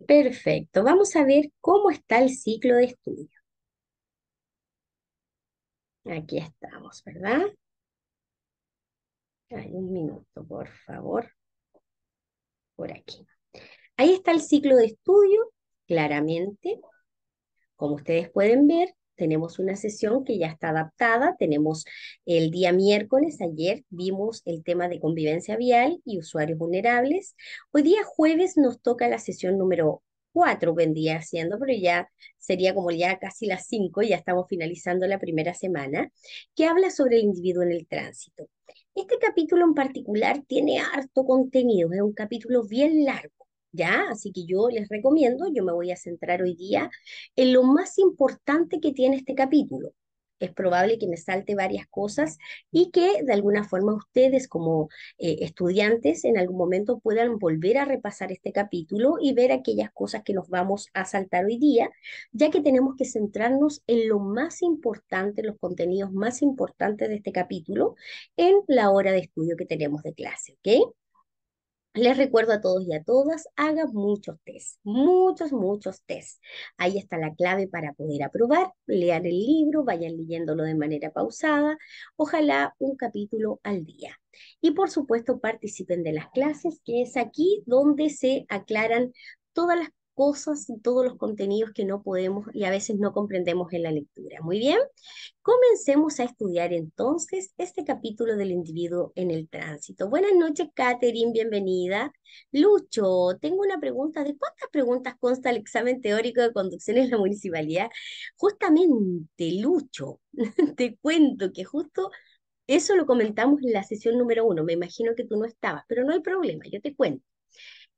Perfecto. Vamos a ver cómo está el ciclo de estudio. Aquí estamos, ¿verdad? Hay un minuto, por favor, por aquí. Ahí está el ciclo de estudio, claramente. Como ustedes pueden ver, tenemos una sesión que ya está adaptada. Tenemos el día miércoles, ayer vimos el tema de convivencia vial y usuarios vulnerables. Hoy día jueves nos toca la sesión número 4, vendría siendo, pero ya sería como ya casi las 5, ya estamos finalizando la primera semana, que habla sobre el individuo en el tránsito. Este capítulo en particular tiene harto contenido, es un capítulo bien largo. ¿Ya? Así que yo les recomiendo, yo me voy a centrar hoy día en lo más importante que tiene este capítulo. Es probable que me salte varias cosas y que de alguna forma ustedes como estudiantes en algún momento puedan volver a repasar este capítulo y ver aquellas cosas que nos vamos a saltar hoy día, ya que tenemos que centrarnos en lo más importante, los contenidos más importantes de este capítulo en la hora de estudio que tenemos de clase, ¿ok? Les recuerdo a todos y a todas, hagan muchos test, muchos test. Ahí está la clave para poder aprobar. Lean el libro, vayan leyéndolo de manera pausada, ojalá un capítulo al día. Y por supuesto participen de las clases, que es aquí donde se aclaran todas las cosas y todos los contenidos que no podemos y a veces no comprendemos en la lectura. Muy bien. Comencemos a estudiar entonces este capítulo del individuo en el tránsito. Buenas noches, Catherine, bienvenida. Lucho, tengo una pregunta. ¿De cuántas preguntas consta el examen teórico de conducción en la municipalidad? Justamente, Lucho, te cuento que justo eso lo comentamos en la sesión número 1. Me imagino que tú no estabas, pero no hay problema, yo te cuento.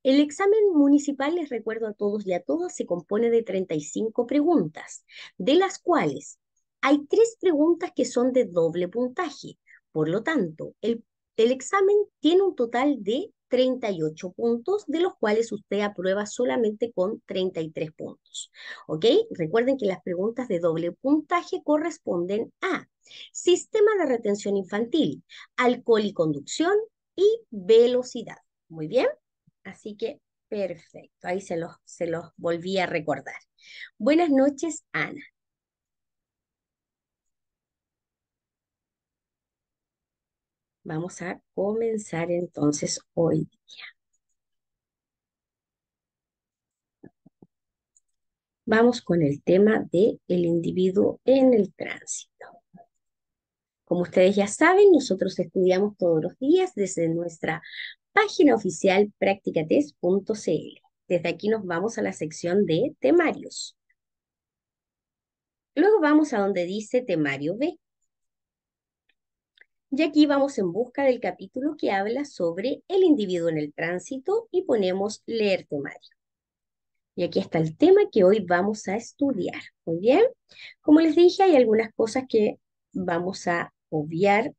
El examen municipal, les recuerdo a todos y a todas, se compone de 35 preguntas, de las cuales hay 3 preguntas que son de doble puntaje. Por lo tanto, el examen tiene un total de 38 puntos, de los cuales usted aprueba solamente con 33 puntos. ¿Ok? Recuerden que las preguntas de doble puntaje corresponden a sistema de retención infantil, alcohol y conducción y velocidad. Muy bien. Así que, perfecto. Ahí se los volví a recordar. Buenas noches, Ana. Vamos a comenzar entonces hoy. Vamos con el tema de el individuo en el tránsito. Como ustedes ya saben, nosotros estudiamos todos los días desde nuestra página oficial practicatest.cl. Desde aquí nos vamos a la sección de temarios. Luego vamos a donde dice temario B. Y aquí vamos en busca del capítulo que habla sobre el individuo en el tránsito y ponemos leer temario. Y aquí está el tema que hoy vamos a estudiar. Muy bien. Como les dije, hay algunas cosas que vamos a obviar,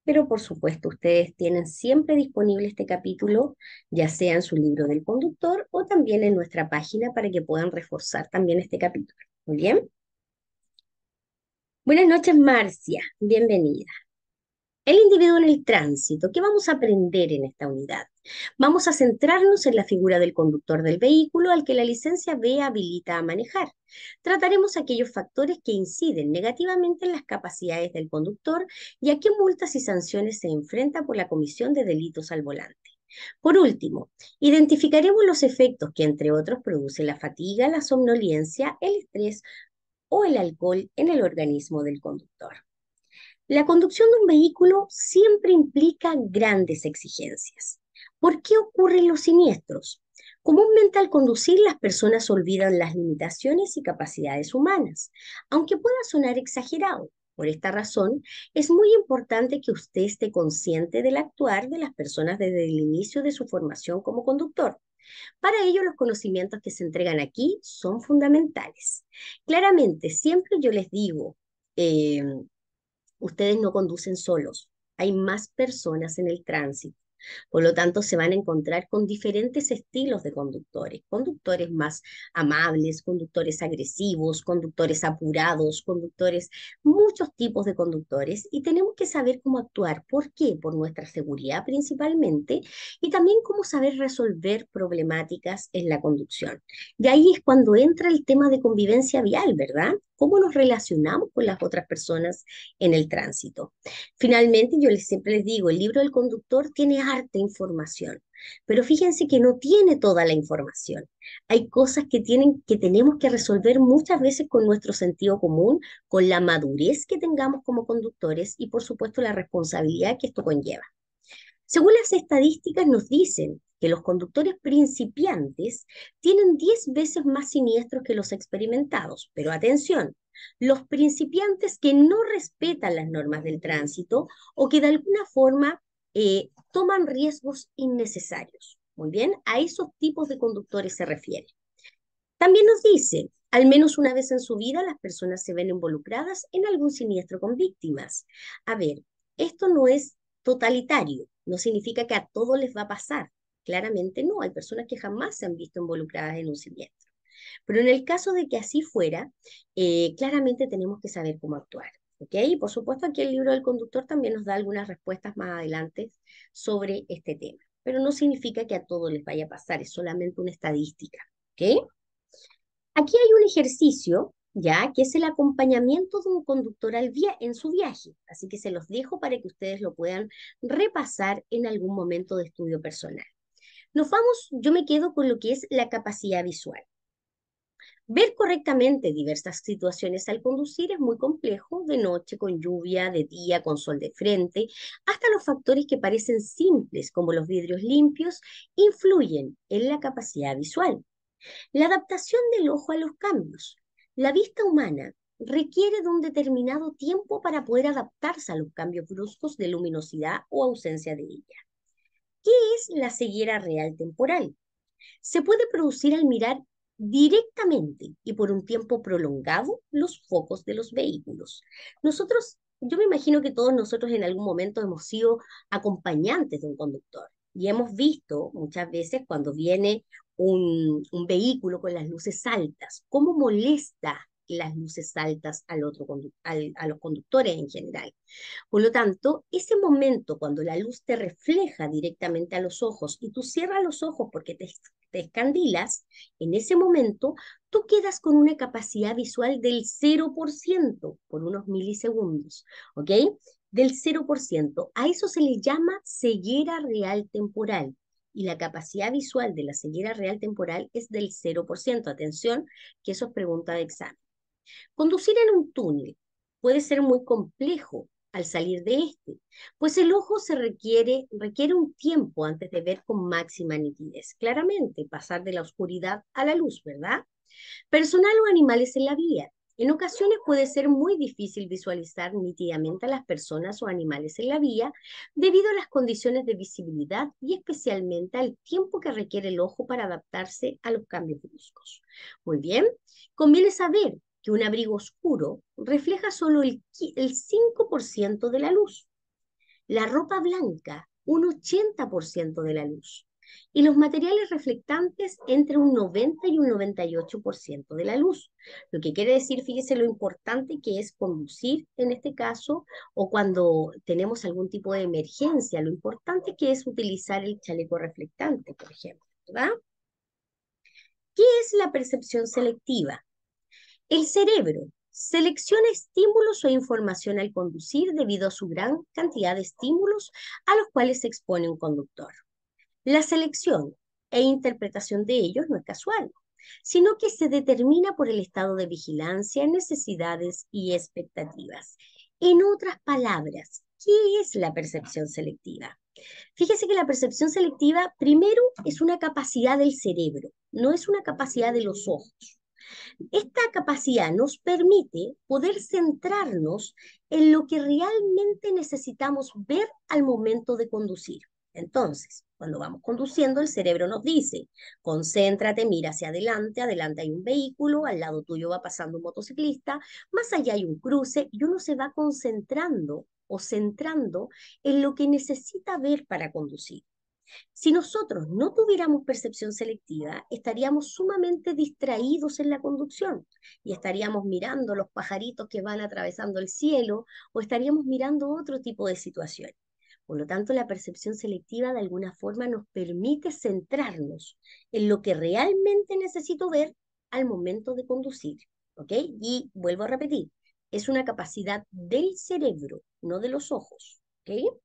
pero por supuesto ustedes tienen siempre disponible este capítulo, ya sea en su libro del conductor o también en nuestra página para que puedan reforzar también este capítulo. Muy bien. Buenas noches, Marcia. Bienvenida. El individuo en el tránsito. ¿Qué vamos a aprender en esta unidad? Vamos a centrarnos en la figura del conductor del vehículo al que la licencia B habilita a manejar. Trataremos aquellos factores que inciden negativamente en las capacidades del conductor y a qué multas y sanciones se enfrenta por la comisión de delitos al volante. Por último, identificaremos los efectos que, entre otros, produce la fatiga, la somnolencia, el estrés o el alcohol en el organismo del conductor. La conducción de un vehículo siempre implica grandes exigencias. ¿Por qué ocurren los siniestros? Comúnmente al conducir las personas olvidan las limitaciones y capacidades humanas, aunque pueda sonar exagerado. Por esta razón, es muy importante que usted esté consciente del actuar de las personas desde el inicio de su formación como conductor. Para ello, los conocimientos que se entregan aquí son fundamentales. Claramente, siempre yo les digo, eh, ustedes no conducen solos, hay más personas en el tránsito. Por lo tanto, se van a encontrar con diferentes estilos de conductores, conductores más amables, conductores agresivos, conductores apurados, conductores, muchos tipos de conductores y tenemos que saber cómo actuar. ¿Por qué? Por nuestra seguridad principalmente y también cómo saber resolver problemáticas en la conducción. De ahí es cuando entra el tema de convivencia vial, ¿verdad? ¿Cómo nos relacionamos con las otras personas en el tránsito? Finalmente, siempre les digo, el libro del conductor tiene harta información, pero fíjense que no tiene toda la información. Hay cosas que tenemos que resolver muchas veces con nuestro sentido común, con la madurez que tengamos como conductores y, por supuesto, la responsabilidad que esto conlleva. Según las estadísticas nos dicen que los conductores principiantes tienen 10 veces más siniestros que los experimentados, pero atención, los principiantes que no respetan las normas del tránsito o que de alguna forma toman riesgos innecesarios. Muy bien, a esos tipos de conductores se refiere. También nos dice, al menos una vez en su vida las personas se ven involucradas en algún siniestro con víctimas. A ver, esto no es totalitario, no significa que a todos les va a pasar. Claramente no, hay personas que jamás se han visto involucradas en un siniestro. Pero en el caso de que así fuera, claramente tenemos que saber cómo actuar. ¿Ok? Y por supuesto aquí el libro del conductor también nos da algunas respuestas más adelante sobre este tema. Pero no significa que a todos les vaya a pasar, es solamente una estadística. ¿Ok? Aquí hay un ejercicio, ya, que es el acompañamiento de un conductor en su viaje. Así que se los dejo para que ustedes lo puedan repasar en algún momento de estudio personal. Yo me quedo con lo que es la capacidad visual. Ver correctamente diversas situaciones al conducir es muy complejo, de noche, con lluvia, de día, con sol de frente, hasta los factores que parecen simples, como los vidrios limpios, influyen en la capacidad visual. La adaptación del ojo a los cambios. La vista humana requiere de un determinado tiempo para poder adaptarse a los cambios bruscos de luminosidad o ausencia de ella. ¿Qué es la ceguera real temporal? Se puede producir al mirar directamente y por un tiempo prolongado los focos de los vehículos. Yo me imagino que todos nosotros en algún momento hemos sido acompañantes de un conductor y hemos visto muchas veces cuando viene un vehículo con las luces altas, cómo molesta las luces altas a los conductores en general. Por lo tanto, ese momento cuando la luz te refleja directamente a los ojos y tú cierras los ojos porque te escandilas, en ese momento tú quedas con una capacidad visual del 0% por unos milisegundos, ¿ok? Del 0%. A eso se le llama ceguera real temporal. Y la capacidad visual de la ceguera real temporal es del 0%. Atención, que eso es pregunta de examen. Conducir en un túnel puede ser muy complejo al salir de este, pues el ojo requiere un tiempo antes de ver con máxima nitidez. Claramente, pasar de la oscuridad a la luz, ¿verdad? Personal o animales en la vía. En ocasiones puede ser muy difícil visualizar nítidamente a las personas o animales en la vía debido a las condiciones de visibilidad y especialmente al tiempo que requiere el ojo para adaptarse a los cambios bruscos. Muy bien, conviene saber que un abrigo oscuro refleja solo el 5% de la luz, la ropa blanca un 80% de la luz y los materiales reflectantes entre un 90 y un 98% de la luz. Lo que quiere decir, fíjese lo importante que es conducir en este caso o cuando tenemos algún tipo de emergencia, lo importante que es utilizar el chaleco reflectante, por ejemplo, ¿verdad? ¿Qué es la percepción selectiva? El cerebro selecciona estímulos o información al conducir debido a su gran cantidad de estímulos a los cuales se expone un conductor. La selección e interpretación de ellos no es casual, sino que se determina por el estado de vigilancia, necesidades y expectativas. En otras palabras, ¿qué es la percepción selectiva? Fíjese que la percepción selectiva primero es una capacidad del cerebro, no es una capacidad de los ojos. Esta capacidad nos permite poder centrarnos en lo que realmente necesitamos ver al momento de conducir. Entonces, cuando vamos conduciendo, el cerebro nos dice, concéntrate, mira hacia adelante, adelante hay un vehículo, al lado tuyo va pasando un motociclista, más allá hay un cruce y uno se va concentrando o centrando en lo que necesita ver para conducir. Si nosotros no tuviéramos percepción selectiva, estaríamos sumamente distraídos en la conducción y estaríamos mirando los pajaritos que van atravesando el cielo o estaríamos mirando otro tipo de situaciones. Por lo tanto, la percepción selectiva de alguna forma nos permite centrarnos en lo que realmente necesito ver al momento de conducir. ¿Ok? Y vuelvo a repetir, es una capacidad del cerebro, no de los ojos. ¿Ok?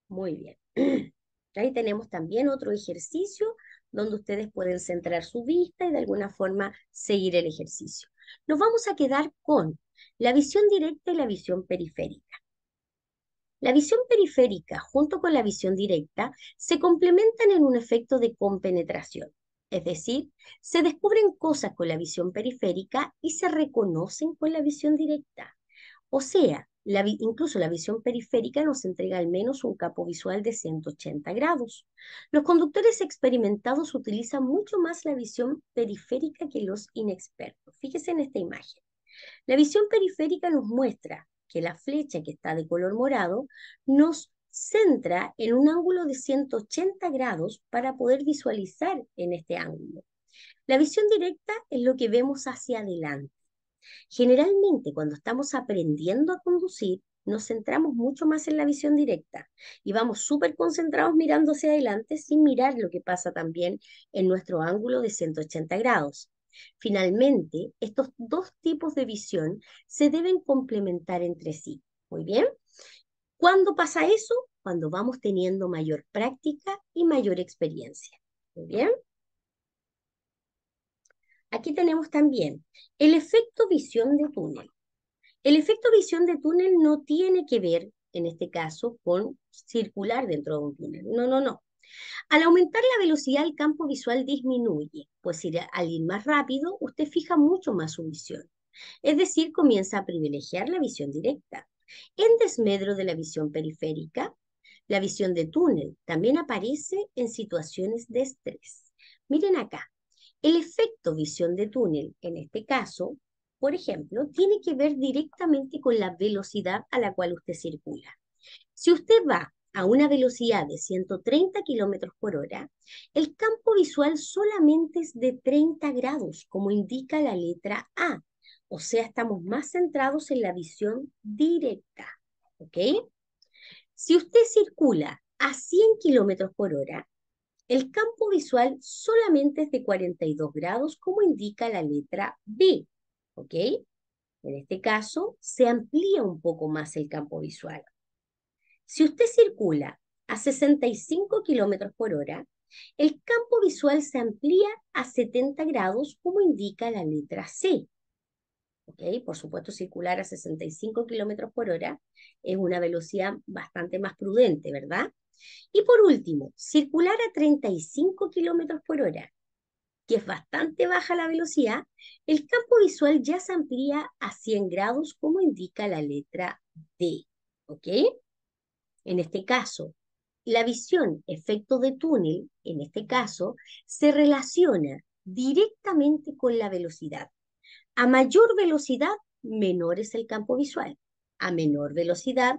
Muy bien. Ahí tenemos también otro ejercicio donde ustedes pueden centrar su vista y de alguna forma seguir el ejercicio. Nos vamos a quedar con la visión directa y la visión periférica. La visión periférica junto con la visión directa se complementan en un efecto de compenetración. Es decir, se descubren cosas con la visión periférica y se reconocen con la visión directa. O sea, incluso la visión periférica nos entrega al menos un campo visual de 180 grados. Los conductores experimentados utilizan mucho más la visión periférica que los inexpertos. Fíjese en esta imagen. La visión periférica nos muestra que la flecha que está de color morado nos centra en un ángulo de 180 grados para poder visualizar en este ángulo. La visión directa es lo que vemos hacia adelante. Generalmente, cuando estamos aprendiendo a conducir, nos centramos mucho más en la visión directa y vamos súper concentrados mirando hacia adelante sin mirar lo que pasa también en nuestro ángulo de 180 grados. Finalmente, estos dos tipos de visión se deben complementar entre sí. Muy bien. ¿Cuándo pasa eso? Cuando vamos teniendo mayor práctica y mayor experiencia. Muy bien. Aquí tenemos también el efecto visión de túnel. El efecto visión de túnel no tiene que ver, en este caso, con circular dentro de un túnel. No, no, no. Al aumentar la velocidad, el campo visual disminuye, pues al ir más rápido, usted fija mucho más su visión. Es decir, comienza a privilegiar la visión directa. En desmedro de la visión periférica, la visión de túnel también aparece en situaciones de estrés. Miren acá, el efecto visión de túnel, en este caso, por ejemplo, tiene que ver directamente con la velocidad a la cual usted circula. Si usted va a una velocidad de 130 kilómetros por hora, el campo visual solamente es de 30 grados, como indica la letra A. O sea, estamos más centrados en la visión directa. ¿Ok? Si usted circula a 100 kilómetros por hora, el campo visual solamente es de 42 grados, como indica la letra B. ¿Ok? En este caso, se amplía un poco más el campo visual. Si usted circula a 65 kilómetros por hora, el campo visual se amplía a 70 grados, como indica la letra C. ¿Ok? Por supuesto, circular a 65 kilómetros por hora es una velocidad bastante más prudente, ¿verdad? Y por último, circular a 35 kilómetros por hora, que es bastante baja la velocidad, el campo visual ya se amplía a 100 grados, como indica la letra D. ¿Ok? En este caso, la visión efecto de túnel, en este caso, se relaciona directamente con la velocidad. A mayor velocidad, menor es el campo visual. A menor velocidad,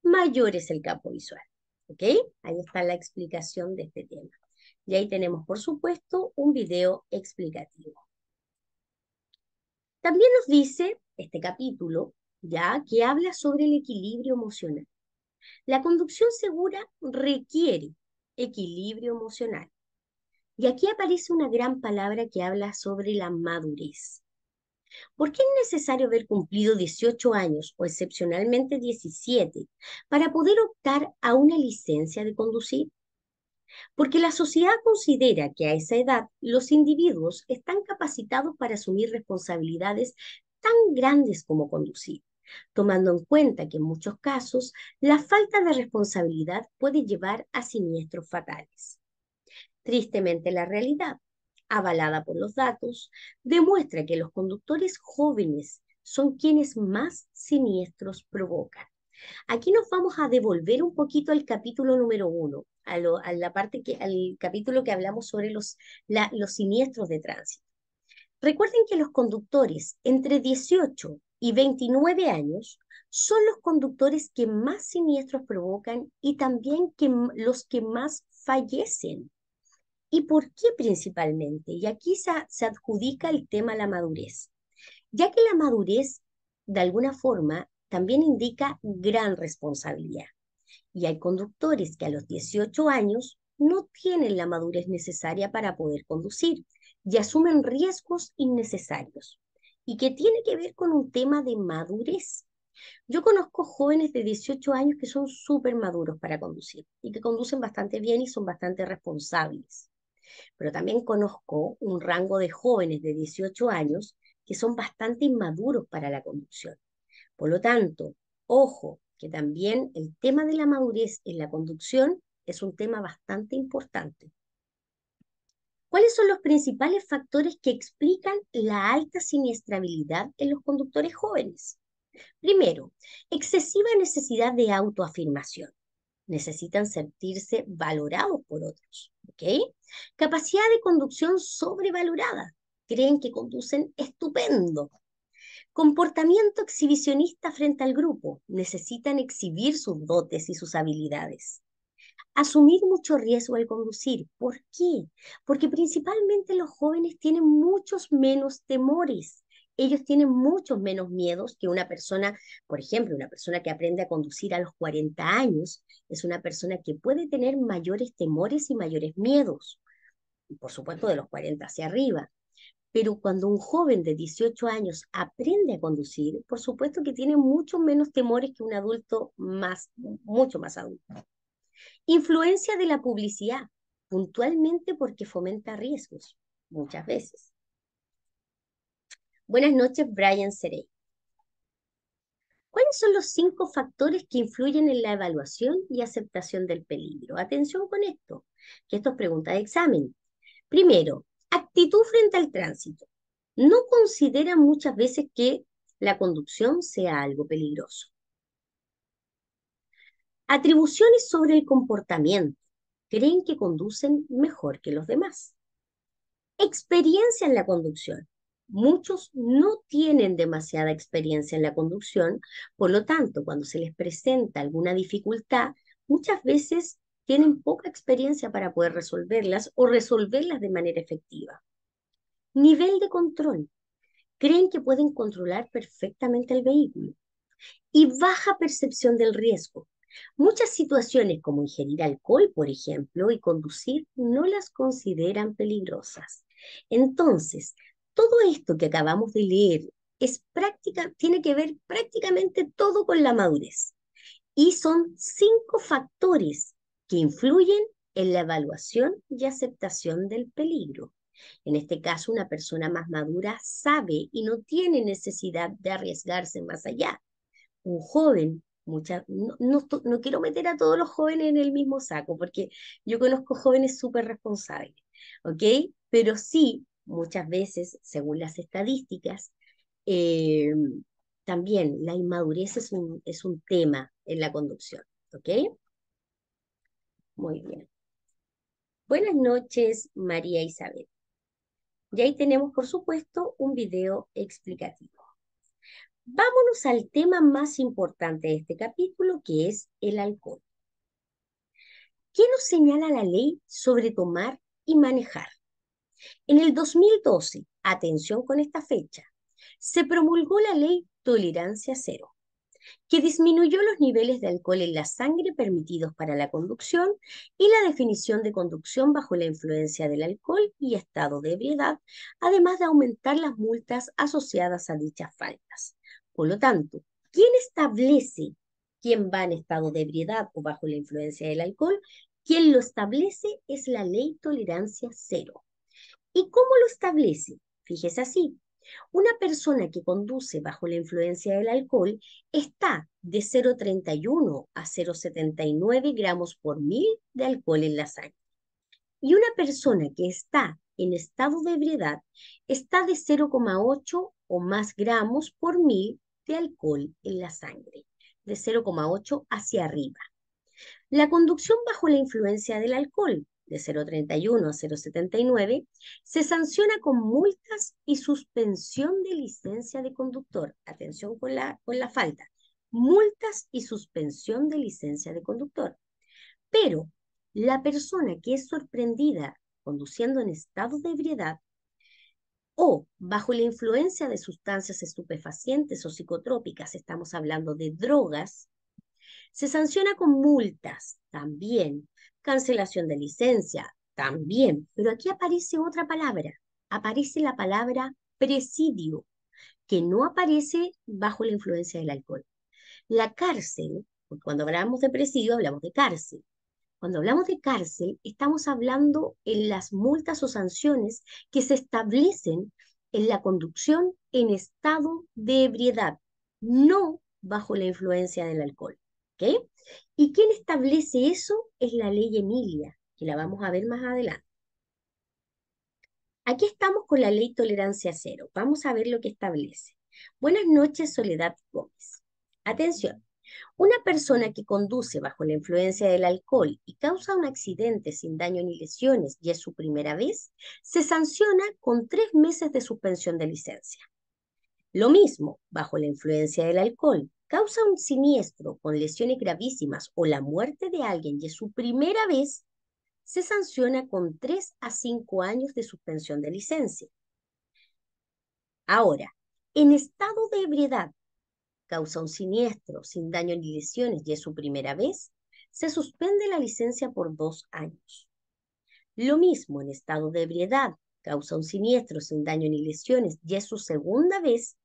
mayor es el campo visual. ¿Ok? Ahí está la explicación de este tema. Y ahí tenemos, por supuesto, un video explicativo. También nos dice este capítulo, ya, que habla sobre el equilibrio emocional. La conducción segura requiere equilibrio emocional. Y aquí aparece una gran palabra que habla sobre la madurez. ¿Por qué es necesario haber cumplido 18 años o excepcionalmente 17 para poder optar a una licencia de conducir? Porque la sociedad considera que a esa edad los individuos están capacitados para asumir responsabilidades tan grandes como conducir, tomando en cuenta que en muchos casos la falta de responsabilidad puede llevar a siniestros fatales. Tristemente, la realidad, avalada por los datos, demuestra que los conductores jóvenes son quienes más siniestros provocan. Aquí nos vamos a devolver un poquito al capítulo número 1, a la parte al capítulo que hablamos sobre los siniestros de tránsito. Recuerden que los conductores entre 18 y 29 años son los conductores que más siniestros provocan y también los que más fallecen. ¿Y por qué principalmente? Y aquí se adjudica el tema a la madurez, ya que la madurez, de alguna forma, también indica gran responsabilidad. Y hay conductores que a los 18 años no tienen la madurez necesaria para poder conducir y asumen riesgos innecesarios, y que tiene que ver con un tema de madurez. Yo conozco jóvenes de 18 años que son súper maduros para conducir y que conducen bastante bien y son bastante responsables. Pero también conozco un rango de jóvenes de 18 años que son bastante inmaduros para la conducción. Por lo tanto, ojo, que también el tema de la madurez en la conducción es un tema bastante importante. ¿Cuáles son los principales factores que explican la alta siniestrabilidad en los conductores jóvenes? Primero, excesiva necesidad de autoafirmación. Necesitan sentirse valorados por otros, ¿ok? Capacidad de conducción sobrevalorada. Creen que conducen estupendo. Comportamiento exhibicionista frente al grupo. Necesitan exhibir sus dotes y sus habilidades. Asumir mucho riesgo al conducir. ¿Por qué? Porque principalmente los jóvenes tienen muchos menos temores. Ellos tienen muchos menos miedos que una persona, por ejemplo, una persona que aprende a conducir a los 40 años, es una persona que puede tener mayores temores y mayores miedos, y por supuesto de los 40 hacia arriba. Pero cuando un joven de 18 años aprende a conducir, por supuesto que tiene mucho menos temores que un adulto más, mucho más adulto. Influencia de la publicidad, puntualmente porque fomenta riesgos, muchas veces. Buenas noches, Brian Serey. ¿Cuáles son los 5 factores que influyen en la evaluación y aceptación del peligro? Atención con esto, que esto es pregunta de examen. Primero, actitud frente al tránsito. No consideran muchas veces que la conducción sea algo peligroso. Atribuciones sobre el comportamiento. Creen que conducen mejor que los demás. Experiencia en la conducción. Muchos no tienen demasiada experiencia en la conducción, por lo tanto, cuando se les presenta alguna dificultad, muchas veces tienen poca experiencia para poder resolverlas o resolverlas de manera efectiva. Nivel de control. Creen que pueden controlar perfectamente el vehículo. Y baja percepción del riesgo. Muchas situaciones como ingerir alcohol, por ejemplo, y conducir no las consideran peligrosas. Entonces, todo esto que acabamos de leer tiene que ver prácticamente todo con la madurez. Y son 5 factores que influyen en la evaluación y aceptación del peligro. En este caso, una persona más madura sabe y no tiene necesidad de arriesgarse más allá. Un joven, no quiero meter a todos los jóvenes en el mismo saco, porque yo conozco jóvenes súper responsables, ¿ok? Pero sí, muchas veces, según las estadísticas, eh, también la inmadurez es un tema en la conducción, ¿ok? Muy bien. Buenas noches, María Isabel. Y ahí tenemos, por supuesto, un video explicativo. Vámonos al tema más importante de este capítulo, que es el alcohol. ¿Qué nos señala la ley sobre tomar y manejar? En el 2012, atención con esta fecha, se promulgó la ley Tolerancia Cero, que disminuyó los niveles de alcohol en la sangre permitidos para la conducción y la definición de conducción bajo la influencia del alcohol y estado de ebriedad, además de aumentar las multas asociadas a dichas faltas. Por lo tanto, ¿quién establece quién va en estado de ebriedad o bajo la influencia del alcohol? Quien lo establece es la ley Tolerancia Cero. ¿Y cómo lo establece? Fíjese así. Una persona que conduce bajo la influencia del alcohol está de 0,31 a 0,79 gramos por mil de alcohol en la sangre. Y una persona que está en estado de ebriedad está de 0,8 o más gramos por mil de alcohol en la sangre, de 0,8 hacia arriba. La conducción bajo la influencia del alcohol, de 0,31 a 0,79, se sanciona con multas y suspensión de licencia de conductor. Atención con la falta. Multas y suspensión de licencia de conductor. Pero la persona que es sorprendida conduciendo en estado de ebriedad o bajo la influencia de sustancias estupefacientes o psicotrópicas, estamos hablando de drogas, se sanciona con multas también, cancelación de licencia también, pero aquí aparece otra palabra, aparece la palabra presidio, que no aparece bajo la influencia del alcohol. La cárcel, porque cuando hablamos de presidio hablamos de cárcel. Cuando hablamos de cárcel, estamos hablando en las multas o sanciones que se establecen en la conducción en estado de ebriedad, no bajo la influencia del alcohol. ¿Ok? ¿Y quién establece eso? Es la ley Emilia, que la vamos a ver más adelante. Aquí estamos con la ley tolerancia cero. Vamos a ver lo que establece. Buenas noches, Soledad Gómez. Atención. Una persona que conduce bajo la influencia del alcohol y causa un accidente sin daño ni lesiones y es su primera vez, se sanciona con 3 meses de suspensión de licencia. Lo mismo, bajo la influencia del alcohol, causa un siniestro con lesiones gravísimas o la muerte de alguien y es su primera vez, se sanciona con 3 a 5 años de suspensión de licencia. Ahora, en estado de ebriedad, causa un siniestro sin daño ni lesiones y es su primera vez, se suspende la licencia por 2 años. Lo mismo en estado de ebriedad, causa un siniestro sin daño ni lesiones y es su segunda vez,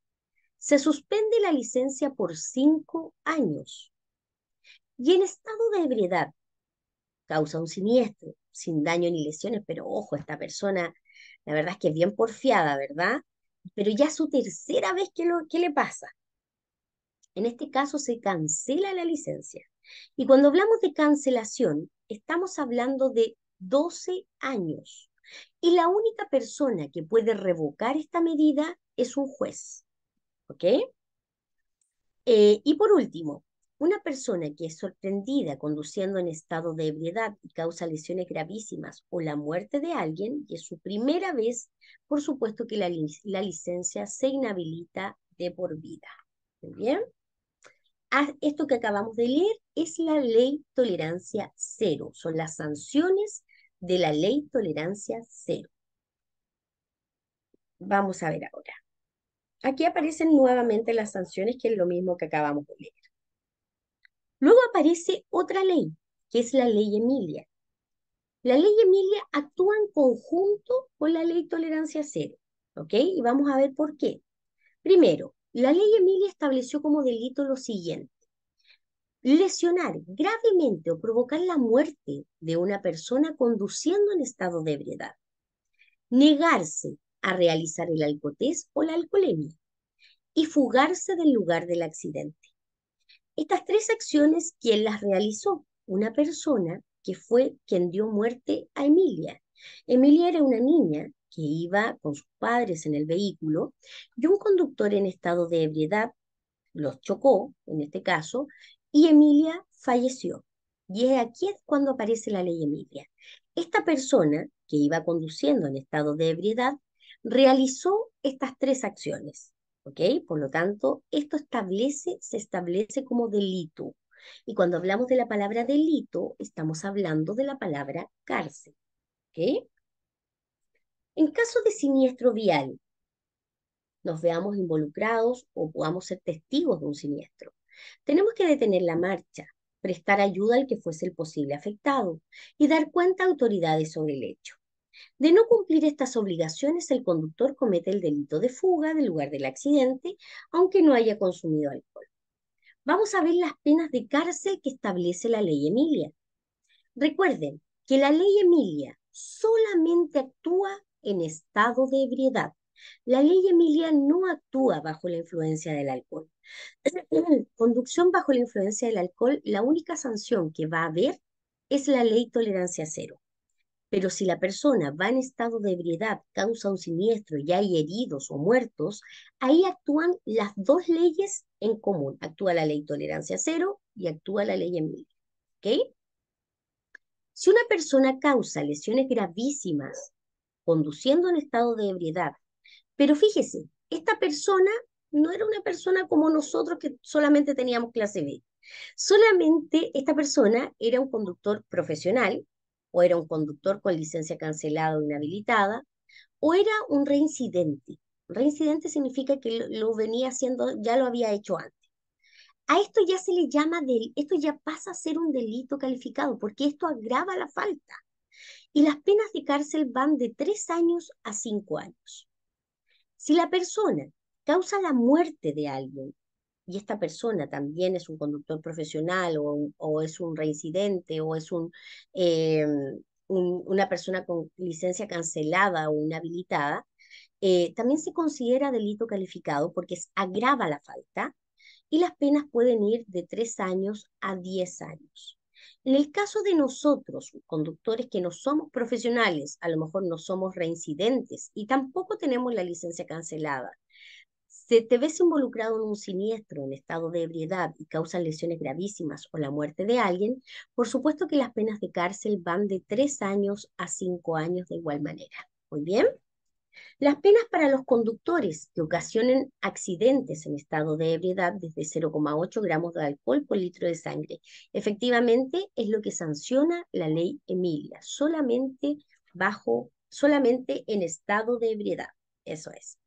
se suspende la licencia por 5 años. Y en estado de ebriedad, causa un siniestro sin daño ni lesiones, pero ojo, esta persona, la verdad es que es bien porfiada, ¿verdad? Pero ya es su tercera vez que le pasa. En este caso se cancela la licencia. Y cuando hablamos de cancelación, estamos hablando de 12 años. Y la única persona que puede revocar esta medida es un juez. ¿Ok? Y por último, una persona que es sorprendida conduciendo en estado de ebriedad y causa lesiones gravísimas o la muerte de alguien, y es su primera vez, por supuesto que la licencia se inhabilita de por vida. ¿Muy bien? Esto que acabamos de leer es la ley tolerancia cero, son las sanciones de la ley tolerancia cero. Vamos a ver ahora. Aquí aparecen nuevamente las sanciones, que es lo mismo que acabamos de leer. Luego aparece otra ley, que es la ley Emilia. La ley Emilia actúa en conjunto con la ley tolerancia cero, ¿ok? Y vamos a ver por qué. Primero, la ley Emilia estableció como delito lo siguiente: lesionar gravemente o provocar la muerte de una persona conduciendo en estado de ebriedad, negarse a realizar el alcotés o la alcoholemia y fugarse del lugar del accidente. Estas 3 acciones, ¿quién las realizó? Una persona que fue quien dio muerte a Emilia. Emilia era una niña que iba con sus padres en el vehículo y un conductor en estado de ebriedad los chocó, en este caso, y Emilia falleció. Y es aquí es cuando aparece la ley Emilia. Esta persona que iba conduciendo en estado de ebriedad realizó estas 3 acciones, ¿ok? Por lo tanto, esto se establece como delito. Y cuando hablamos de la palabra delito, estamos hablando de la palabra cárcel, ¿ok? En caso de siniestro vial, nos veamos involucrados o podamos ser testigos de un siniestro, tenemos que detener la marcha, prestar ayuda al que fuese el posible afectado y dar cuenta a autoridades sobre el hecho. De no cumplir estas obligaciones, el conductor comete el delito de fuga del lugar del accidente, aunque no haya consumido alcohol. Vamos a ver las penas de cárcel que establece la ley Emilia. Recuerden que la ley Emilia solamente actúa en estado de ebriedad. La ley Emilia no actúa bajo la influencia del alcohol. Conducción bajo la influencia del alcohol, la única sanción que va a haber es la ley tolerancia cero. Pero si la persona va en estado de ebriedad, causa un siniestro y hay heridos o muertos, ahí actúan las dos leyes en común. Actúa la ley tolerancia cero y actúa la ley Emilia. ¿Ok? Si una persona causa lesiones gravísimas conduciendo en estado de ebriedad, pero fíjese, esta persona no era una persona como nosotros que solamente teníamos clase B. Solamente esta persona era un conductor profesional o era un conductor con licencia cancelada o inhabilitada, o era un reincidente. Reincidente significa que lo venía haciendo, ya lo había hecho antes. A esto ya se le llama, esto ya pasa a ser un delito calificado, porque esto agrava la falta. Y las penas de cárcel van de 3 años a 5 años. Si la persona causa la muerte de alguien, y esta persona también es un conductor profesional o es un reincidente o es eh, una persona con licencia cancelada o inhabilitada, también se considera delito calificado porque agrava la falta y las penas pueden ir de 3 años a 10 años. En el caso de nosotros, conductores que no somos profesionales, a lo mejor no somos reincidentes y tampoco tenemos la licencia cancelada, si te ves involucrado en un siniestro en estado de ebriedad y causan lesiones gravísimas o la muerte de alguien, por supuesto que las penas de cárcel van de 3 años a 5 años de igual manera. Muy bien. Las penas para los conductores que ocasionen accidentes en estado de ebriedad desde 0,8 gramos de alcohol por litro de sangre. Efectivamente, es lo que sanciona la ley Emilia, solamente en estado de ebriedad. Eso es.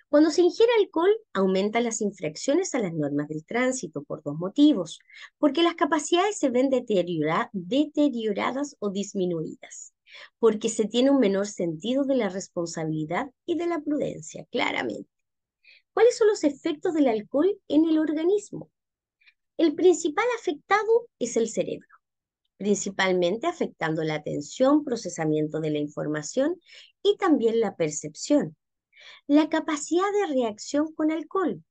Cuando se ingiere alcohol, aumentan las infracciones a las normas del tránsito por dos motivos, porque las capacidades se ven deterioradas o disminuidas, porque se tiene un menor sentido de la responsabilidad y de la prudencia, claramente. ¿Cuáles son los efectos del alcohol en el organismo? El principal afectado es el cerebro, principalmente afectando la atención, procesamiento de la información y también la percepción. La capacidad de reacción con alcohol.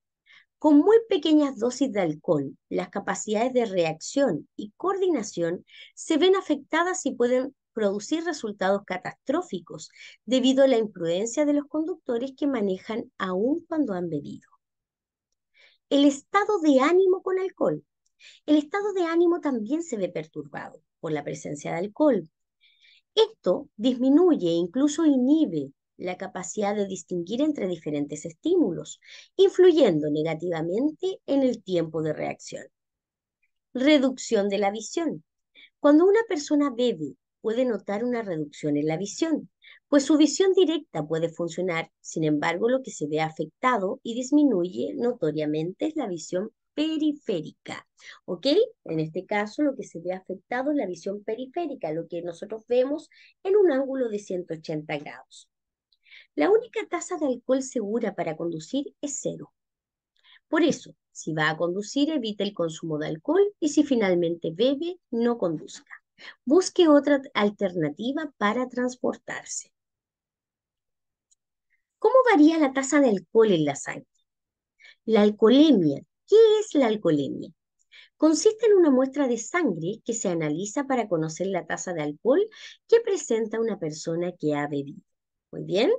Con muy pequeñas dosis de alcohol, las capacidades de reacción y coordinación se ven afectadas y pueden producir resultados catastróficos debido a la imprudencia de los conductores que manejan aún cuando han bebido. El estado de ánimo con alcohol. El estado de ánimo también se ve perturbado por la presencia de alcohol. Esto disminuye e incluso inhibe la capacidad de distinguir entre diferentes estímulos, influyendo negativamente en el tiempo de reacción. Reducción de la visión. Cuando una persona bebe, puede notar una reducción en la visión, pues su visión directa puede funcionar, sin embargo, lo que se ve afectado y disminuye notoriamente es la visión periférica, ¿ok? En este caso, lo que se ve afectado es la visión periférica, lo que nosotros vemos en un ángulo de 180 grados. La única tasa de alcohol segura para conducir es 0. Por eso, si va a conducir, evite el consumo de alcohol y si finalmente bebe, no conduzca. Busque otra alternativa para transportarse. ¿Cómo varía la tasa de alcohol en la sangre? La alcoholemia. ¿Qué es la alcoholemia? Consiste en una muestra de sangre que se analiza para conocer la tasa de alcohol que presenta una persona que ha bebido. Muy bien.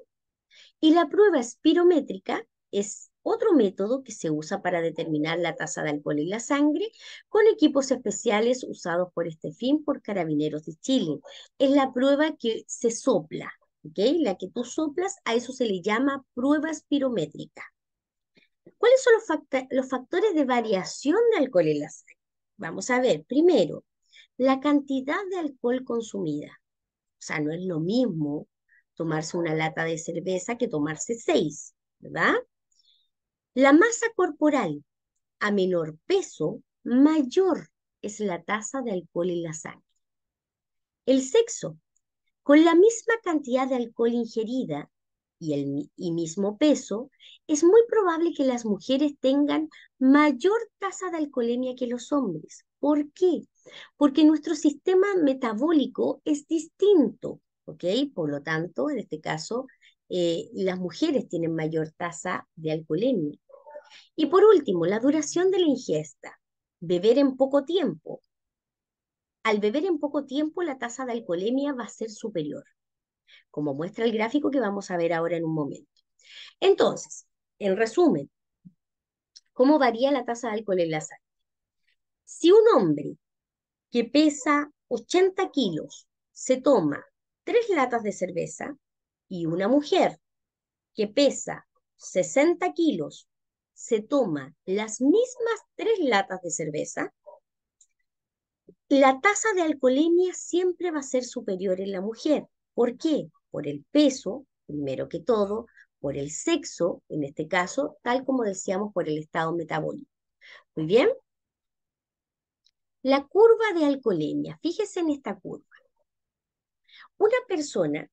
Y la prueba espirométrica es otro método que se usa para determinar la tasa de alcohol en la sangre con equipos especiales usados por este fin por Carabineros de Chile. Es la prueba que se sopla, ¿ok? La que tú soplas, a eso se le llama prueba espirométrica. ¿Cuáles son los factores de variación de alcohol en la sangre? Vamos a ver, primero, la cantidad de alcohol consumida. O sea, no es lo mismo tomarse una lata de cerveza que tomarse 6, ¿verdad? La masa corporal. A menor peso, mayor es la tasa de alcohol en la sangre. El sexo. Con la misma cantidad de alcohol ingerida y mismo peso, es muy probable que las mujeres tengan mayor tasa de alcoholemia que los hombres. ¿Por qué? Porque nuestro sistema metabólico es distinto, ¿ok? Por lo tanto, en este caso, las mujeres tienen mayor tasa de alcoholemia. Y por último, la duración de la ingesta. Beber en poco tiempo. Al beber en poco tiempo, la tasa de alcoholemia va a ser superior, como muestra el gráfico que vamos a ver ahora en un momento. Entonces, en resumen, ¿cómo varía la tasa de alcohol en la sangre? Si un hombre que pesa 80 kilos se toma 3 latas de cerveza y una mujer que pesa 60 kilos se toma las mismas 3 latas de cerveza, La tasa de alcoholemia siempre va a ser superior en la mujer. ¿Por qué? Por el peso, primero que todo, por el sexo, en este caso, tal como decíamos, por el estado metabólico. Muy bien. La curva de alcoholemia. Fíjese en esta curva. Una persona,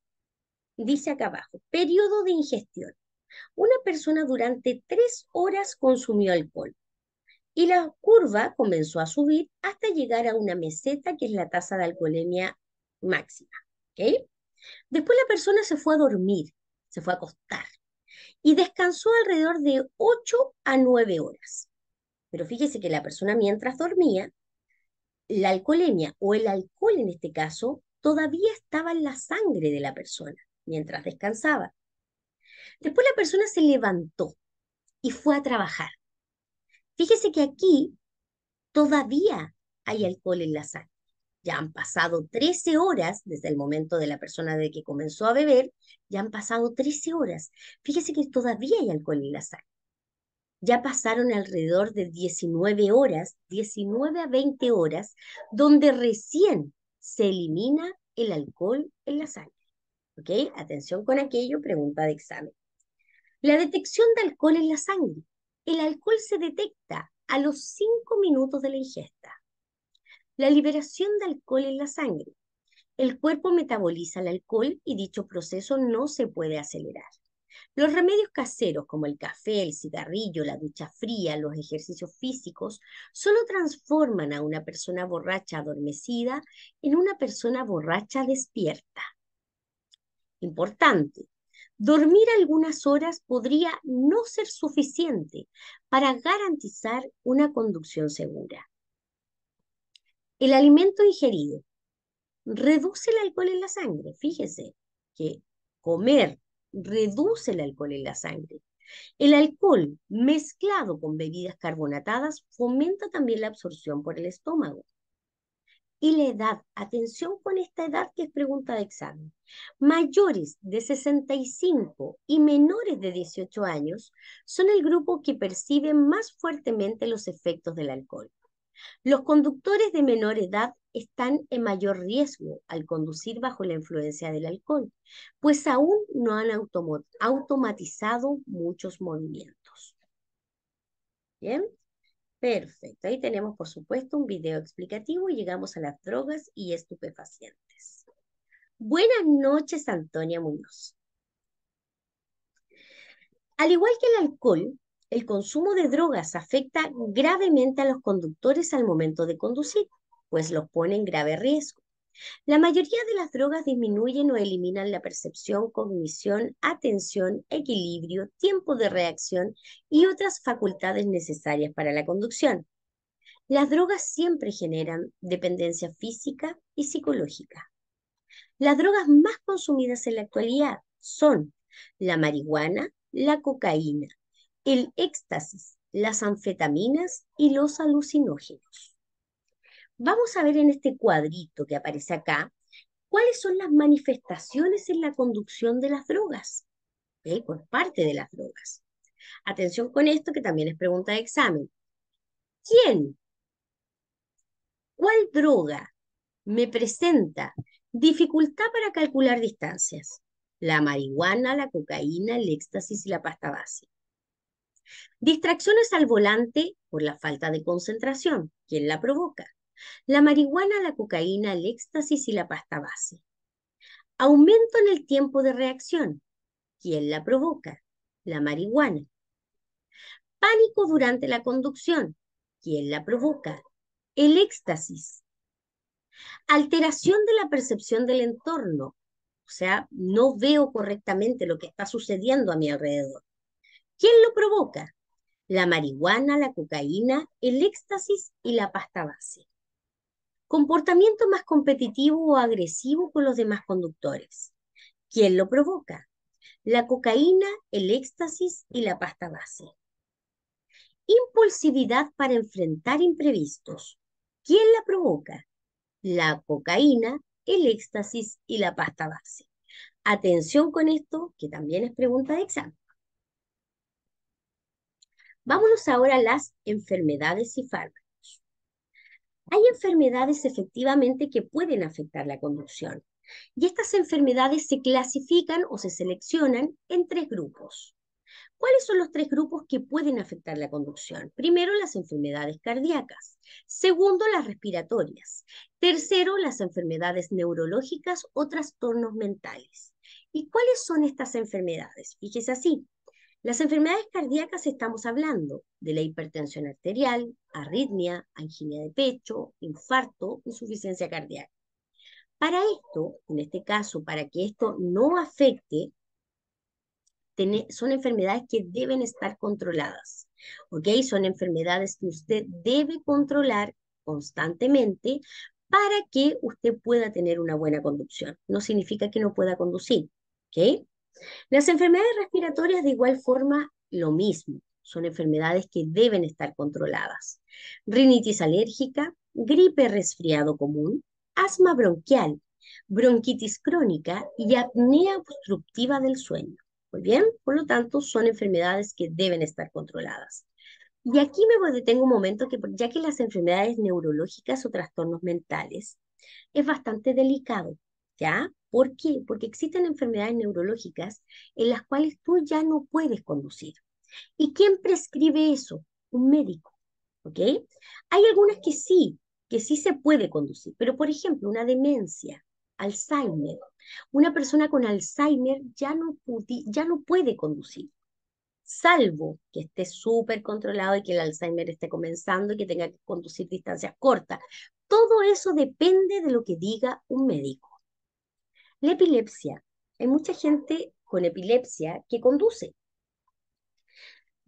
dice acá abajo, periodo de ingestión. Una persona durante 3 horas consumió alcohol y la curva comenzó a subir hasta llegar a una meseta que es la tasa de alcoholemia máxima. ¿Ok? Después la persona se fue a dormir, se fue a acostar y descansó alrededor de 8 a 9 horas. Pero fíjese que la persona mientras dormía, la alcoholemia o el alcohol en este caso todavía estaba en la sangre de la persona mientras descansaba. Después la persona se levantó y fue a trabajar. Fíjese que aquí todavía hay alcohol en la sangre. Ya han pasado 13 horas desde el momento de la persona de que comenzó a beber, ya han pasado 13 horas. Fíjese que todavía hay alcohol en la sangre. Ya pasaron alrededor de 19 horas, 19 a 20 horas, donde recién se elimina el alcohol en la sangre. ¿Ok? Atención con aquello, pregunta de examen. La detección de alcohol en la sangre. El alcohol se detecta a los 5 minutos de la ingesta. La liberación de alcohol en la sangre. El cuerpo metaboliza el alcohol y dicho proceso no se puede acelerar. Los remedios caseros como el café, el cigarrillo, la ducha fría, los ejercicios físicos, solo transforman a una persona borracha adormecida en una persona borracha despierta. Importante. Dormir algunas horas podría no ser suficiente para garantizar una conducción segura. El alimento ingerido reduce el alcohol en la sangre. Fíjese que comer reduce el alcohol en la sangre. El alcohol mezclado con bebidas carbonatadas fomenta también la absorción por el estómago. Y la edad, atención con esta edad que es pregunta de examen. Mayores de 65 y menores de 18 años son el grupo que percibe más fuertemente los efectos del alcohol. Los conductores de menor edad están en mayor riesgo al conducir bajo la influencia del alcohol, pues aún no han automatizado muchos movimientos. Bien, perfecto. Ahí tenemos, por supuesto, un video explicativo y llegamos a las drogas y estupefacientes. Buenas noches, Antonia Muñoz. Al igual que el alcohol, el consumo de drogas afecta gravemente a los conductores al momento de conducir, pues los pone en grave riesgo. La mayoría de las drogas disminuyen o eliminan la percepción, cognición, atención, equilibrio, tiempo de reacción y otras facultades necesarias para la conducción. Las drogas siempre generan dependencia física y psicológica. Las drogas más consumidas en la actualidad son la marihuana, la cocaína, el éxtasis, las anfetaminas y los alucinógenos. Vamos a ver en este cuadrito que aparece acá cuáles son las manifestaciones en la conducción de las drogas, ¿ok? Por parte de las drogas. Atención con esto que también es pregunta de examen. ¿Quién? ¿Cuál droga me presenta dificultad para calcular distancias? La marihuana, la cocaína, el éxtasis y la pasta base. Distracciones al volante por la falta de concentración. ¿Quién la provoca? La marihuana, la cocaína, el éxtasis y la pasta base. Aumento en el tiempo de reacción. ¿Quién la provoca? La marihuana. Pánico durante la conducción. ¿Quién la provoca? El éxtasis. Alteración de la percepción del entorno. O sea, no veo correctamente lo que está sucediendo a mi alrededor. ¿Quién lo provoca? La marihuana, la cocaína, el éxtasis y la pasta base. Comportamiento más competitivo o agresivo con los demás conductores. ¿Quién lo provoca? La cocaína, el éxtasis y la pasta base. Impulsividad para enfrentar imprevistos. ¿Quién la provoca? La cocaína, el éxtasis y la pasta base. Atención con esto, que también es pregunta de examen. Vámonos ahora a las enfermedades y fármacos. Hay enfermedades efectivamente que pueden afectar la conducción y estas enfermedades se clasifican o se seleccionan en tres grupos. ¿Cuáles son los tres grupos que pueden afectar la conducción? Primero, las enfermedades cardíacas. Segundo, las respiratorias. Tercero, las enfermedades neurológicas o trastornos mentales. ¿Y cuáles son estas enfermedades? Fíjese así. Las enfermedades cardíacas estamos hablando de la hipertensión arterial, arritmia, angina de pecho, infarto, insuficiencia cardíaca. Para esto, en este caso, para que esto no afecte, son enfermedades que deben estar controladas, ¿ok? Son enfermedades que usted debe controlar constantemente para que usted pueda tener una buena conducción. No significa que no pueda conducir, ¿ok? Las enfermedades respiratorias de igual forma lo mismo, son enfermedades que deben estar controladas. Rinitis alérgica, gripe resfriado común, asma bronquial, bronquitis crónica y apnea obstructiva del sueño. Muy bien, por lo tanto, son enfermedades que deben estar controladas. Y aquí me detengo un momento, que ya que las enfermedades neurológicas o trastornos mentales es bastante delicado, ¿ya? ¿Por qué? Porque existen enfermedades neurológicas en las cuales tú ya no puedes conducir. ¿Y quién prescribe eso? Un médico, ¿ok? Hay algunas que sí se puede conducir, pero por ejemplo, una demencia, Alzheimer, una persona con Alzheimer ya no puede conducir, salvo que esté súper controlado y que el Alzheimer esté comenzando y que tenga que conducir distancias cortas. Todo eso depende de lo que diga un médico. La epilepsia. Hay mucha gente con epilepsia que conduce,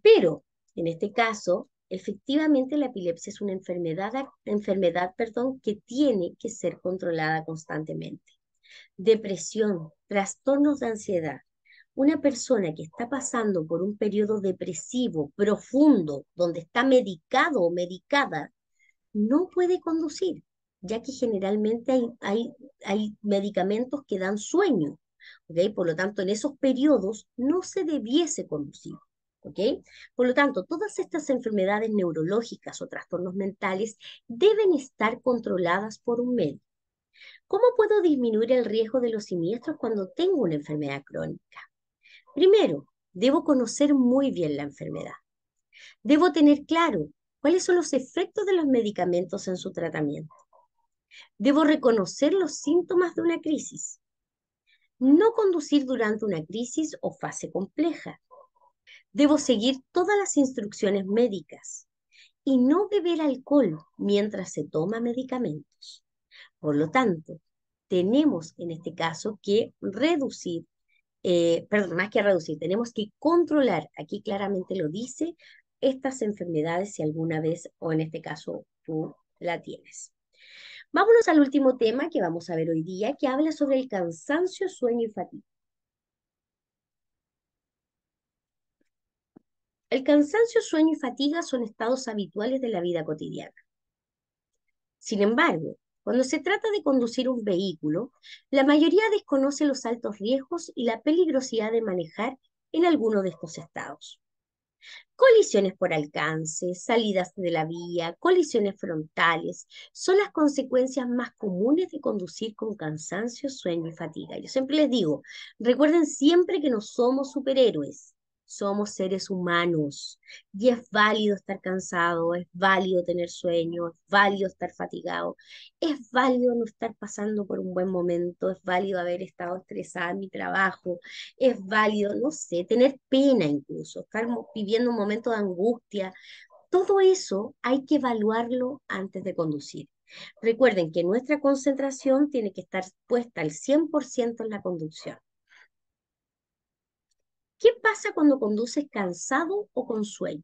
pero en este caso, efectivamente la epilepsia es una enfermedad, perdón, que tiene que ser controlada constantemente. Depresión, trastornos de ansiedad. Una persona que está pasando por un periodo depresivo profundo, donde está medicado o medicada, no puede conducir, ya que generalmente hay medicamentos que dan sueño, ¿ok? Por lo tanto, en esos periodos no se debiese conducir, ¿ok? Por lo tanto, todas estas enfermedades neurológicas o trastornos mentales deben estar controladas por un médico. ¿Cómo puedo disminuir el riesgo de los siniestros cuando tengo una enfermedad crónica? Primero, debo conocer muy bien la enfermedad. Debo tener claro cuáles son los efectos de los medicamentos en su tratamiento. Debo reconocer los síntomas de una crisis. No conducir durante una crisis o fase compleja. Debo seguir todas las instrucciones médicas y no beber alcohol mientras se toma medicamentos. Por lo tanto, tenemos en este caso que reducir, perdón, más que reducir, tenemos que controlar, aquí claramente lo dice, estas enfermedades si alguna vez o en este caso tú la tienes. Vámonos al último tema que vamos a ver hoy día, que habla sobre el cansancio, sueño y fatiga. El cansancio, sueño y fatiga son estados habituales de la vida cotidiana. Sin embargo, cuando se trata de conducir un vehículo, la mayoría desconoce los altos riesgos y la peligrosidad de manejar en alguno de estos estados. Colisiones por alcance, salidas de la vía, colisiones frontales, son las consecuencias más comunes de conducir con cansancio, sueño y fatiga. Yo siempre les digo, recuerden siempre que no somos superhéroes, somos seres humanos y es válido estar cansado, es válido tener sueño, es válido estar fatigado, es válido no estar pasando por un buen momento, es válido haber estado estresada en mi trabajo, es válido, no sé, tener pena incluso, estar viviendo un momento de angustia. Todo eso hay que evaluarlo antes de conducir. Recuerden que nuestra concentración tiene que estar puesta al 100% en la conducción. ¿Qué pasa cuando conduces cansado o con sueño?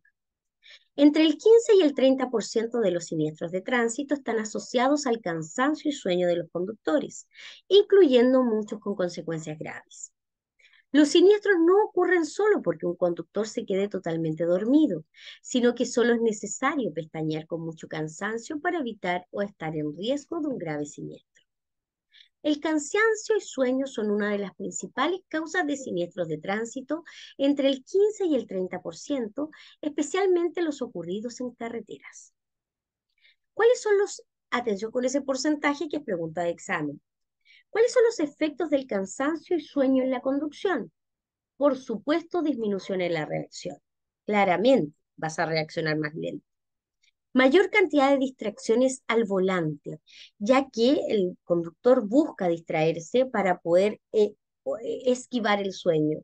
Entre el 15 y el 30% de los siniestros de tránsito están asociados al cansancio y sueño de los conductores, incluyendo muchos con consecuencias graves. Los siniestros no ocurren solo porque un conductor se quede totalmente dormido, sino que solo es necesario pestañear con mucho cansancio para evitar o estar en riesgo de un grave siniestro. El cansancio y sueño son una de las principales causas de siniestros de tránsito, entre el 15 y el 30%, especialmente los ocurridos en carreteras. ¿Cuáles son los atención con ese porcentaje que es pregunta de examen. ¿Cuáles son los efectos del cansancio y sueño en la conducción? Por supuesto, disminución en la reacción. Claramente vas a reaccionar más lento. Mayor cantidad de distracciones al volante, ya que el conductor busca distraerse para poder esquivar el sueño.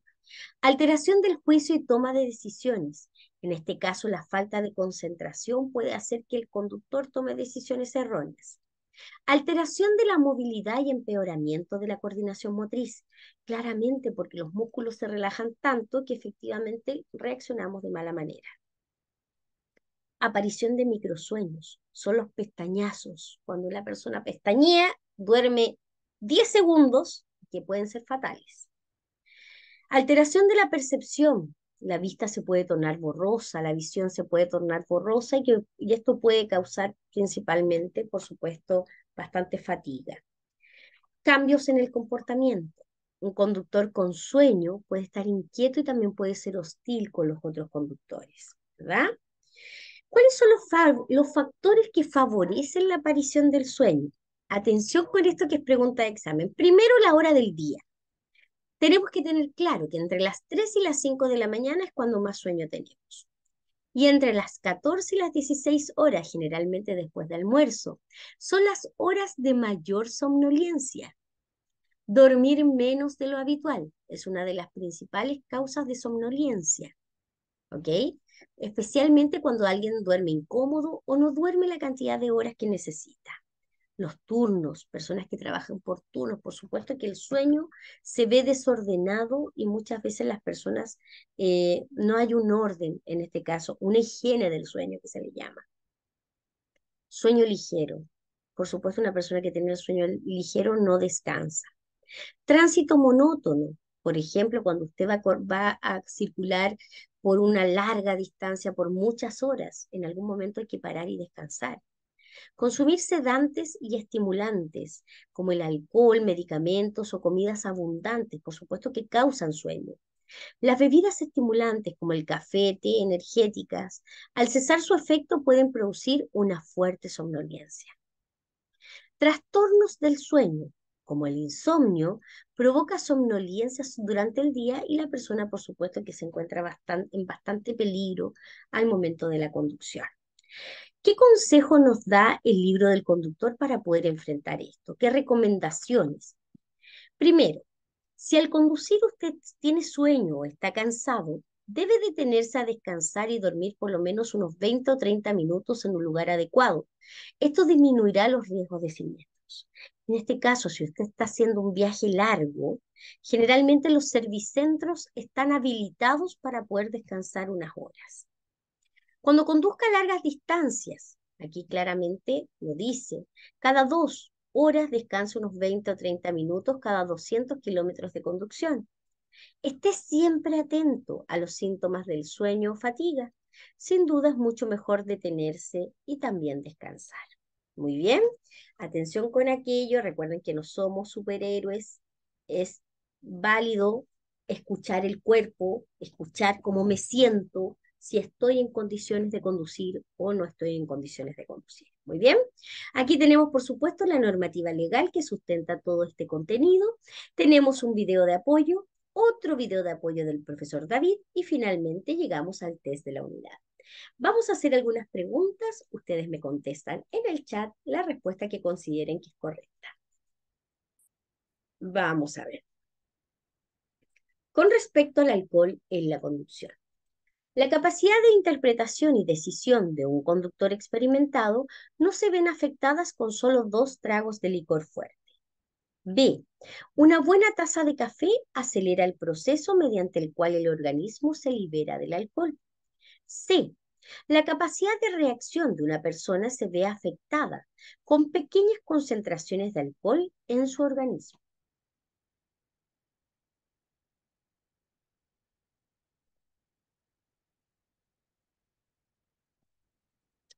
Alteración del juicio y toma de decisiones. En este caso, la falta de concentración puede hacer que el conductor tome decisiones erróneas. Alteración de la movilidad y empeoramiento de la coordinación motriz. Claramente porque los músculos se relajan tanto que efectivamente reaccionamos de mala manera. Aparición de microsueños. Son los pestañazos. Cuando la persona pestañea, duerme 10 segundos que pueden ser fatales. Alteración de la percepción. La vista se puede tornar borrosa, la visión se puede tornar borrosa y esto puede causar principalmente, por supuesto, bastante fatiga. Cambios en el comportamiento. Un conductor con sueño puede estar inquieto y también puede ser hostil con los otros conductores, ¿verdad? ¿Cuáles son los factores que favorecen la aparición del sueño? Atención con esto que es pregunta de examen. Primero, la hora del día. Tenemos que tener claro que entre las 3 y las 5 de la mañana es cuando más sueño tenemos. Y entre las 14 y las 16 horas, generalmente después de almuerzo, son las horas de mayor somnolencia. Dormir menos de lo habitual es una de las principales causas de somnolencia, ¿ok? Especialmente cuando alguien duerme incómodo o no duerme la cantidad de horas que necesita. Los turnos, personas que trabajan por turnos, por supuesto que el sueño se ve desordenado y muchas veces las personas no hay un orden, en este caso, una higiene del sueño que se le llama. Sueño ligero. Por supuesto, una persona que tiene el sueño ligero no descansa. Tránsito monótono. Por ejemplo, cuando usted va a circular por una larga distancia, por muchas horas, en algún momento hay que parar y descansar. Consumir sedantes y estimulantes, como el alcohol, medicamentos o comidas abundantes, por supuesto que causan sueño. Las bebidas estimulantes, como el café, té, energéticas, al cesar su efecto pueden producir una fuerte somnolencia. Trastornos del sueño, como el insomnio, provoca somnolencias durante el día y la persona, por supuesto, que se encuentra en bastante peligro al momento de la conducción. ¿Qué consejo nos da el libro del conductor para poder enfrentar esto? ¿Qué recomendaciones? Primero, si al conducir usted tiene sueño o está cansado, debe detenerse a descansar y dormir por lo menos unos 20 o 30 minutos en un lugar adecuado. Esto disminuirá los riesgos de siniestros. En este caso, si usted está haciendo un viaje largo, generalmente los servicentros están habilitados para poder descansar unas horas. Cuando conduzca a largas distancias, aquí claramente lo dice, cada 2 horas descanse unos 20 o 30 minutos cada 200 kilómetros de conducción. Esté siempre atento a los síntomas del sueño o fatiga. Sin duda es mucho mejor detenerse y también descansar. Muy bien, atención con aquello. Recuerden que no somos superhéroes. Es válido escuchar el cuerpo, escuchar cómo me siento, si estoy en condiciones de conducir o no estoy en condiciones de conducir. Muy bien, aquí tenemos por supuesto la normativa legal que sustenta todo este contenido. Tenemos un video de apoyo, otro video de apoyo del profesor David y finalmente llegamos al test de la unidad. Vamos a hacer algunas preguntas, ustedes me contestan en el chat la respuesta que consideren que es correcta. Vamos a ver. Con respecto al alcohol en la conducción. La capacidad de interpretación y decisión de un conductor experimentado no se ven afectadas con solo 2 tragos de licor fuerte. B. Una buena taza de café acelera el proceso mediante el cual el organismo se libera del alcohol. C. La capacidad de reacción de una persona se ve afectada con pequeñas concentraciones de alcohol en su organismo.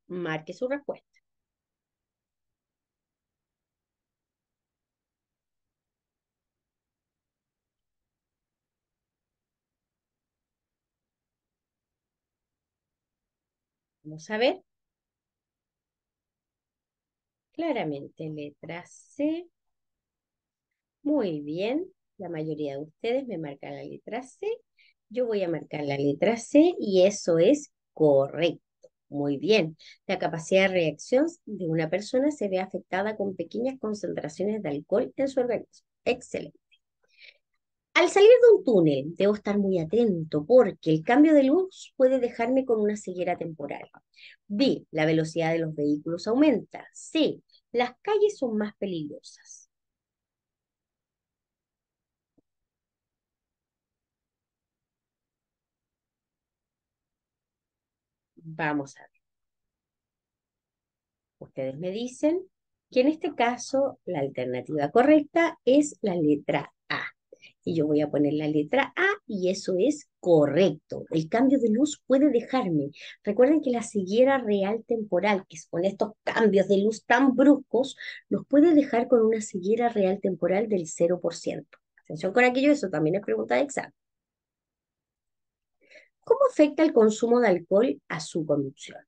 Marque su respuesta. Vamos a ver. Claramente, letra C. Muy bien. La mayoría de ustedes me marcan la letra C. Yo voy a marcar la letra C y eso es correcto. Muy bien. La capacidad de reacción de una persona se ve afectada con pequeñas concentraciones de alcohol en su organismo. Excelente. Al salir de un túnel, debo estar muy atento porque el cambio de luz puede dejarme con una ceguera temporal. B, la velocidad de los vehículos aumenta. C, las calles son más peligrosas. Vamos a ver. Ustedes me dicen que en este caso la alternativa correcta es la letra A. Y yo voy a poner la letra A y eso es correcto. El cambio de luz puede dejarme. Recuerden que la ceguera real temporal, que son estos cambios de luz tan bruscos, nos puede dejar con una ceguera real temporal del 0%. Atención con aquello, eso también es pregunta de examen. ¿Cómo afecta el consumo de alcohol a su conducción?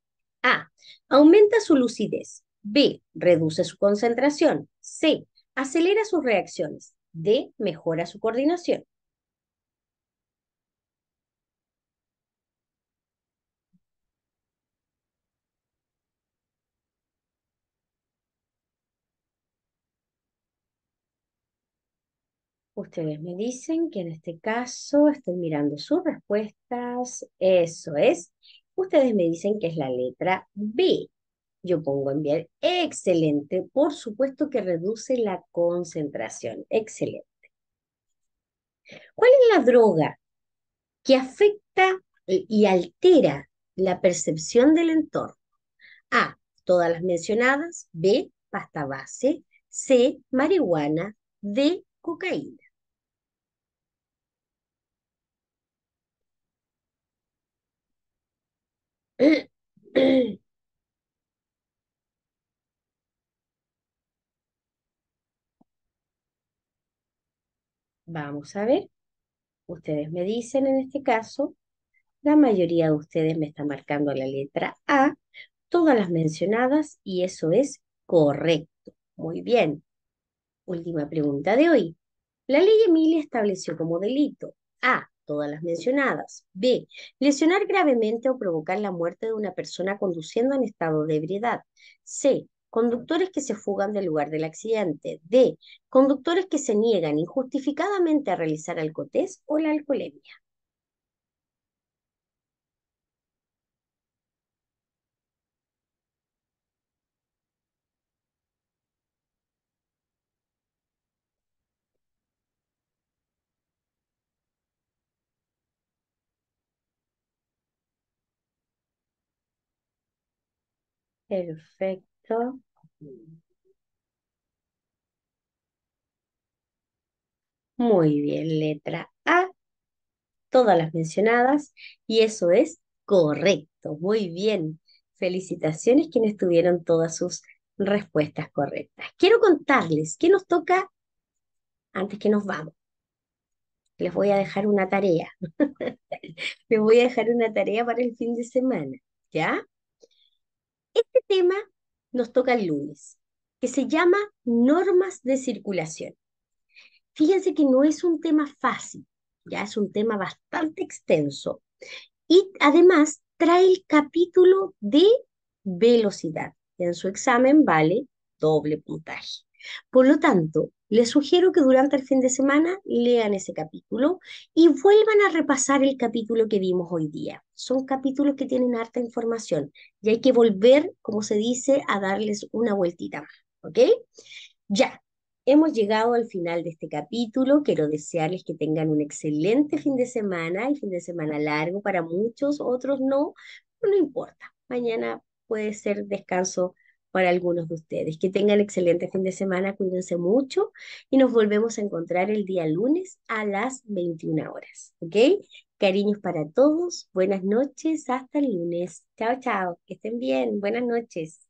A. Aumenta su lucidez. B. Reduce su concentración. C. Acelera sus reacciones. D. Mejora su coordinación. Ustedes me dicen que en este caso estoy mirando sus respuestas. Eso es. Ustedes me dicen que es la letra B. Yo pongo enviar. Excelente. Por supuesto que reduce la concentración. Excelente. ¿Cuál es la droga que afecta y altera la percepción del entorno? A. Todas las mencionadas. B. Pasta base. C. Marihuana. D. Cocaína. Vamos a ver. Ustedes me dicen en este caso, la mayoría de ustedes me está marcando la letra A, todas las mencionadas, y eso es correcto. Muy bien. Última pregunta de hoy. La ley Emilia estableció como delito A, todas las mencionadas; B, lesionar gravemente o provocar la muerte de una persona conduciendo en estado de ebriedad; C, conductores que se fugan del lugar del accidente; D, conductores que se niegan injustificadamente a realizar alcotés o la alcoholemia. Perfecto. Muy bien, letra A, todas las mencionadas, y eso es correcto. Muy bien. Felicitaciones quienes tuvieron todas sus respuestas correctas. Quiero contarles qué nos toca antes que nos vamos. Les voy a dejar una tarea. Les voy a dejar una tarea para el fin de semana. ¿Ya? Este tema nos toca el lunes, que se llama normas de circulación. Fíjense que no es un tema fácil, ya es un tema bastante extenso. Y además trae el capítulo de velocidad. En su examen vale doble puntaje. Por lo tanto, les sugiero que durante el fin de semana lean ese capítulo y vuelvan a repasar el capítulo que vimos hoy día. Son capítulos que tienen harta información y hay que volver, como se dice, a darles una vueltita más. ¿Ok? Ya, hemos llegado al final de este capítulo. Quiero desearles que tengan un excelente fin de semana, el fin de semana largo para muchos, otros no, pero no importa. Mañana puede ser descanso para algunos de ustedes. Que tengan excelente fin de semana, cuídense mucho y nos volvemos a encontrar el día lunes a las 21 horas. ¿Ok? Cariños para todos, buenas noches, hasta el lunes. Chao, chao, que estén bien, buenas noches.